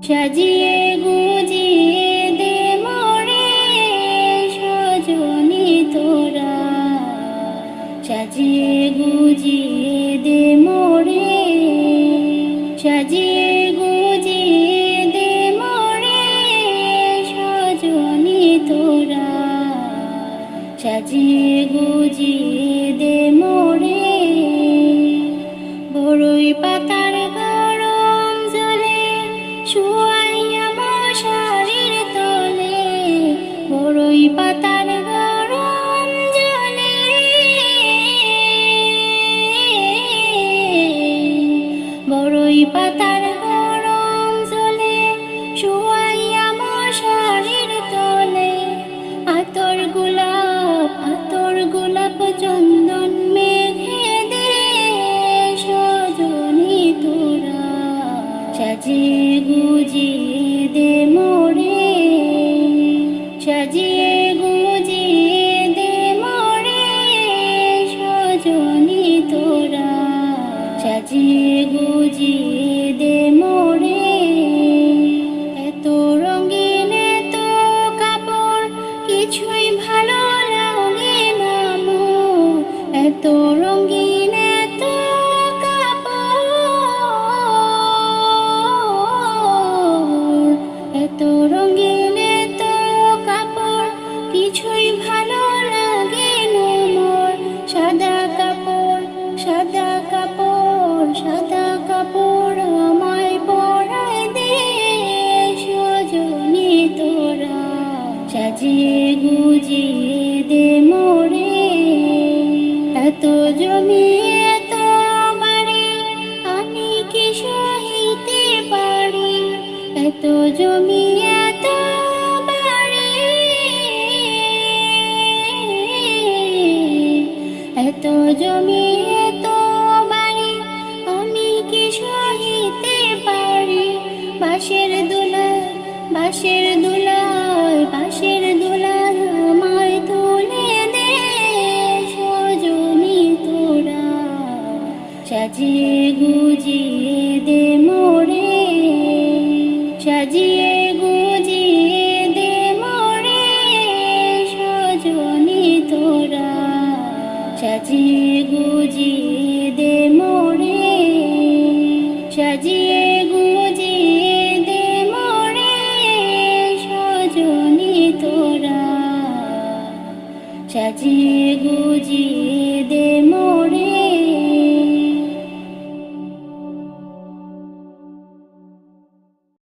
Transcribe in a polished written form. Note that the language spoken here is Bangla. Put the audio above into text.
সাজিয়ে গুজিয়ে দে মোরে সজনী তোরা, সাজিয়ে গুজিয়ে দে মোরে, সাজিয়ে গুজিয়ে দে মোরে সজনী তোরা, সাজিয়ে গুজিয়ে দে মোরে। বড়ই পাতার গরম জলে শুয়াইয়া মশারির তলে, বড়ই পাতার গরম জলে, বড়ই পাতার গরম জলে শুয়াইয়া মশারির তলে, আতর গোলাপ চন্দন মেঘে দে সজনী তোরা, সাজিয়ে গুজিয়ে দে মোরে, সাজিয়ে গুজিয়ে দে মোরে সজনী তোরা, সাজিয়ে গুজিয়ে দে মোরে। এত রঙিন এত কাপড় কিছুই ভালো লাগে না মোর, এত রঙিন এত কাপড়, এত রঙিন এত কাপড় কিছুই ভালো লাগে না মোর। সাদা কাপড় সাদা কাপড় সাদা কাপড় আমায় পরায় দে সজনী তোরা, সাজিয়ে গুজিয়ে দে মোরে। এত জমি এত বাড়ি আমি কি সহিতে পারি, এত জমি এত বাড়ি, এত জমি এত বাড়ি আমি কি সহিতে পারি। বাঁশের দোলায় বাঁশের দোলায় বাঁশের দোলায় আমায় তুলে দে সজনী তোরা, সাজিয়ে